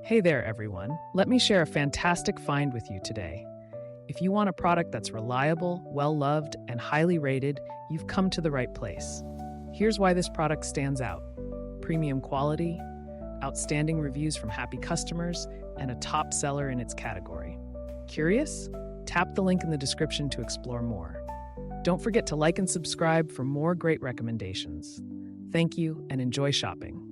Hey there, everyone. Let me share a fantastic find with you today. If you want a product that's reliable, well-loved, and highly rated, you've come to the right place. Here's why this product stands out: premium quality, outstanding reviews from happy customers, and a top seller in its category. Curious? Tap the link in the description to explore more. Don't forget to like and subscribe for more great recommendations. Thank you and enjoy shopping.